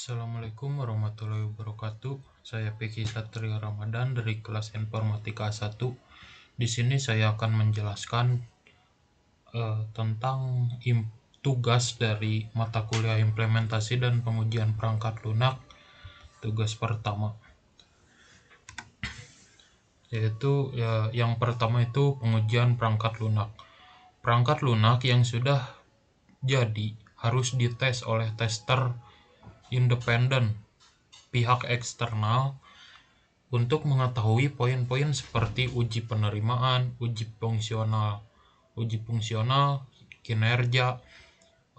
Assalamualaikum warahmatullahi wabarakatuh. Saya Peki Satria Ramadan dari kelas Informatika 1. Di sini saya akan menjelaskan tentang tugas dari mata kuliah implementasi dan pengujian perangkat lunak. Tugas pertama yaitu yang pertama itu pengujian perangkat lunak. Perangkat lunak yang sudah jadi harus dites oleh tester independen pihak eksternal untuk mengetahui poin-poin seperti uji penerimaan, uji fungsional, kinerja,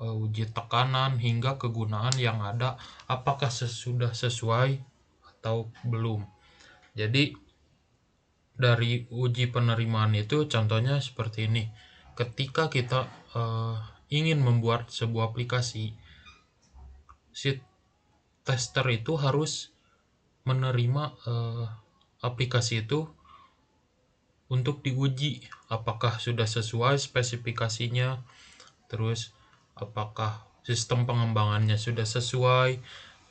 uji tekanan, hingga kegunaan yang ada, apakah sudah sesuai atau belum. Jadi dari uji penerimaan itu contohnya seperti ini. Ketika kita ingin membuat sebuah aplikasi, si tester itu harus menerima aplikasi itu untuk diuji apakah sudah sesuai spesifikasinya, terus apakah sistem pengembangannya sudah sesuai.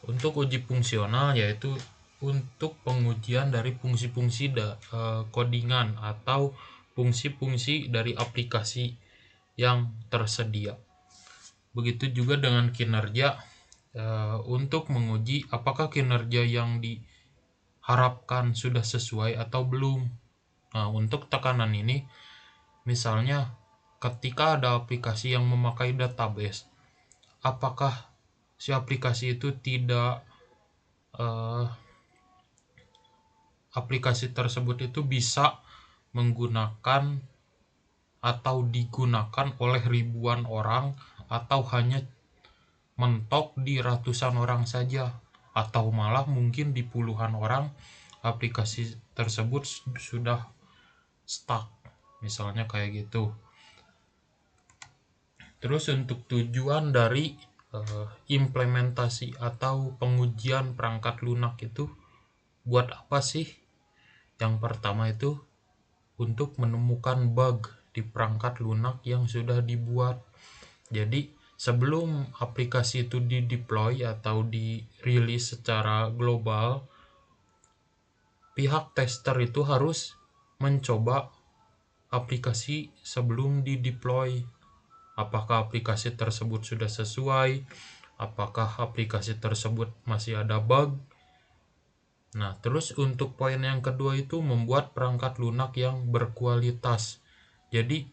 Untuk uji fungsional yaitu untuk pengujian dari fungsi-fungsi codingan atau fungsi-fungsi dari aplikasi yang tersedia. Begitu juga dengan kinerja, untuk menguji apakah kinerja yang diharapkan sudah sesuai atau belum. Nah, untuk tekanan ini, misalnya ketika ada aplikasi yang memakai database, apakah si aplikasi itu aplikasi tersebut itu bisa menggunakan atau digunakan oleh ribuan orang, atau hanya mentok di ratusan orang saja, atau malah mungkin di puluhan orang aplikasi tersebut sudah stuck, misalnya kayak gitu. Terus untuk tujuan dari implementasi atau pengujian perangkat lunak itu buat apa sih? Yang pertama itu untuk menemukan bug di perangkat lunak yang sudah dibuat. Jadi sebelum aplikasi itu di-deploy atau dirilis secara global, pihak tester itu harus mencoba aplikasi sebelum di-deploy. Apakah aplikasi tersebut sudah sesuai? Apakah aplikasi tersebut masih ada bug? Nah, terus untuk poin yang kedua itu membuat perangkat lunak yang berkualitas. Jadi,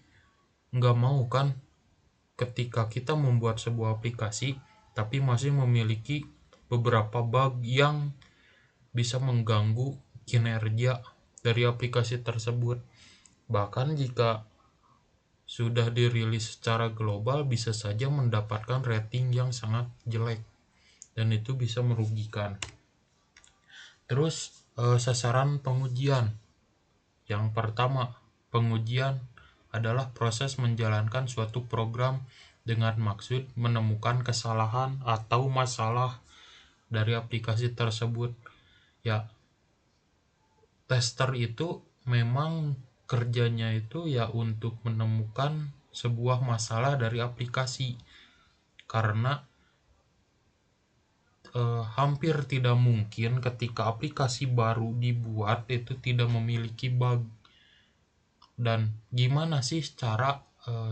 nggak mau kan ketika kita membuat sebuah aplikasi, tapi masih memiliki beberapa bug yang bisa mengganggu kinerja dari aplikasi tersebut. Bahkan jika sudah dirilis secara global, bisa saja mendapatkan rating yang sangat jelek, dan itu bisa merugikan. Terus sasaran pengujian. Yang pertama, pengujian adalah proses menjalankan suatu program dengan maksud menemukan kesalahan atau masalah dari aplikasi tersebut. Ya, tester itu memang kerjanya itu ya untuk menemukan sebuah masalah dari aplikasi, karena hampir tidak mungkin ketika aplikasi baru dibuat itu tidak memiliki bug. Dan gimana sih cara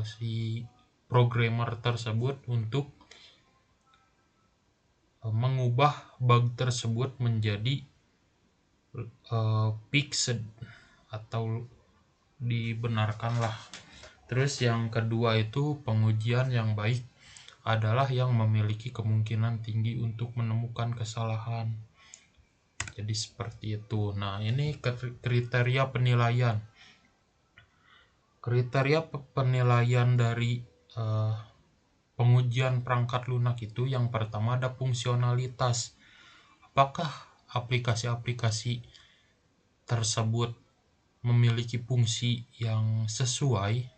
si programmer tersebut untuk mengubah bug tersebut menjadi fixed atau dibenarkan lah. Terus yang kedua itu pengujian yang baik adalah yang memiliki kemungkinan tinggi untuk menemukan kesalahan. Jadi seperti itu. Nah, ini kriteria penilaian. Kriteria penilaian dari pengujian perangkat lunak itu yang pertama ada fungsionalitas. Apakah aplikasi-aplikasi tersebut memiliki fungsi yang sesuai?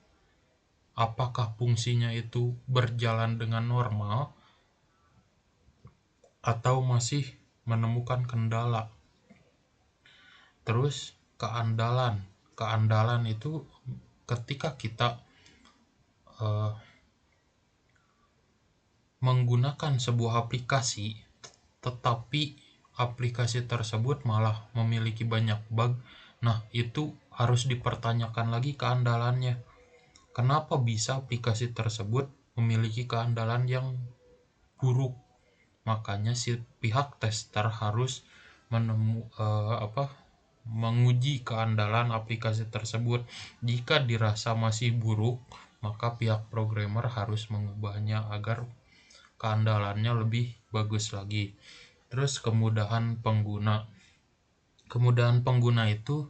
Apakah fungsinya itu berjalan dengan normal atau masih menemukan kendala? Terus keandalan itu ketika kita menggunakan sebuah aplikasi, tetapi aplikasi tersebut malah memiliki banyak bug. Nah, itu harus dipertanyakan lagi keandalannya. Kenapa bisa aplikasi tersebut memiliki keandalan yang buruk? Makanya si pihak tester harus menguji keandalan aplikasi tersebut. Jika dirasa masih buruk, maka pihak programmer harus mengubahnya agar keandalannya lebih bagus lagi. Terus kemudahan pengguna. Kemudahan pengguna itu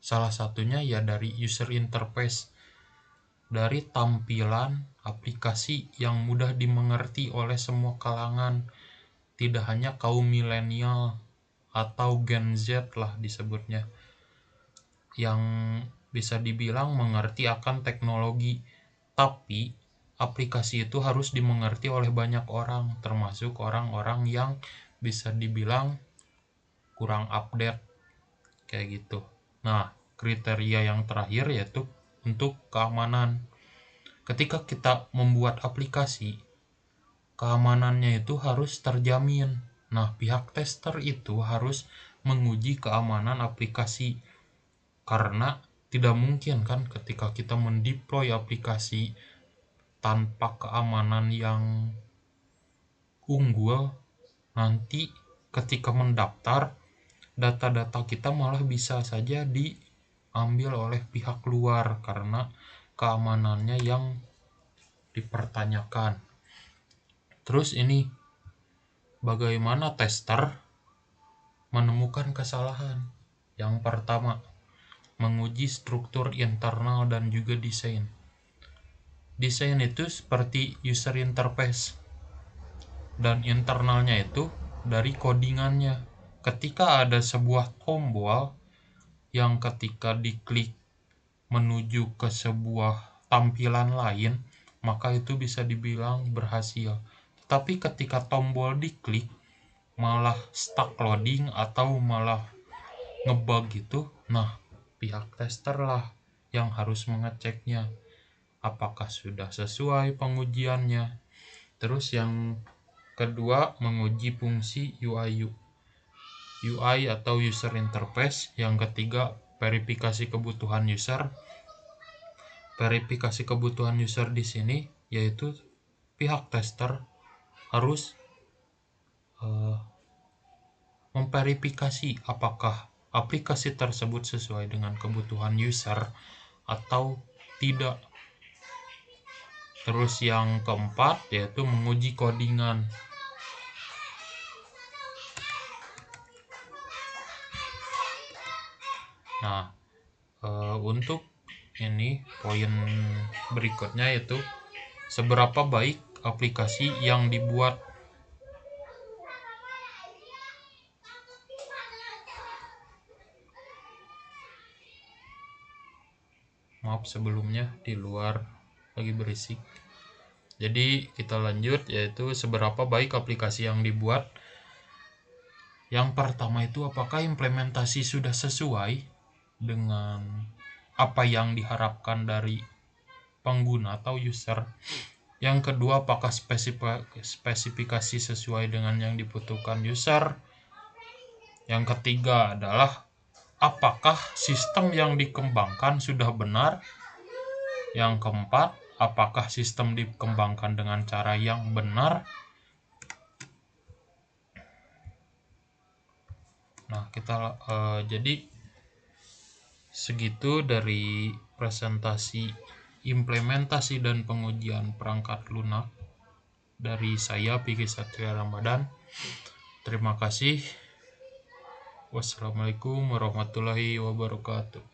salah satunya ya dari user interface, dari tampilan aplikasi yang mudah dimengerti oleh semua kalangan, tidak hanya kaum milenial atau Gen Z lah disebutnya, yang bisa dibilang mengerti akan teknologi. Tapi aplikasi itu harus dimengerti oleh banyak orang, termasuk orang-orang yang bisa dibilang kurang update kayak gitu. Nah, kriteria yang terakhir yaitu untuk keamanan. Ketika kita membuat aplikasi, keamanannya itu harus terjamin. Nah, pihak tester itu harus menguji keamanan aplikasi, karena tidak mungkin kan ketika kita mendeploy aplikasi tanpa keamanan yang unggul, nanti ketika mendaftar, data-data kita malah bisa saja diambil oleh pihak luar karena keamanannya yang dipertanyakan. Terus ini bagaimana tester menemukan kesalahan? Yang pertama, menguji struktur internal dan juga desain. Desain itu seperti user interface, dan internalnya itu dari codingannya. Ketika ada sebuah tombol yang ketika diklik menuju ke sebuah tampilan lain, maka itu bisa dibilang berhasil. Tapi ketika tombol diklik malah stuck loading atau malah ngebug gitu, nah pihak tester lah yang harus mengeceknya apakah sudah sesuai pengujiannya. Terus yang kedua, menguji fungsi UI atau user interface. Yang ketiga, verifikasi kebutuhan user. Verifikasi kebutuhan user di sini yaitu pihak tester harus memverifikasi apakah aplikasi tersebut sesuai dengan kebutuhan user atau tidak. Terus yang keempat yaitu menguji codingan. Nah, untuk ini poin berikutnya yaitu seberapa baik aplikasi yang dibuat. Maaf sebelumnya di luar lagi berisik. Jadi kita lanjut, yaitu seberapa baik aplikasi yang dibuat. Yang pertama itu apakah implementasi sudah sesuai dengan apa yang diharapkan dari pengguna atau user. Yang kedua, apakah spesifikasi sesuai dengan yang dibutuhkan user. Yang ketiga adalah apakah sistem yang dikembangkan sudah benar. Yang keempat, apakah sistem dikembangkan dengan cara yang benar. Nah, jadi segitu dari presentasi implementasi dan pengujian perangkat lunak dari saya, Piki Satria Ramadan. Terima kasih. Wassalamualaikum warahmatullahi wabarakatuh.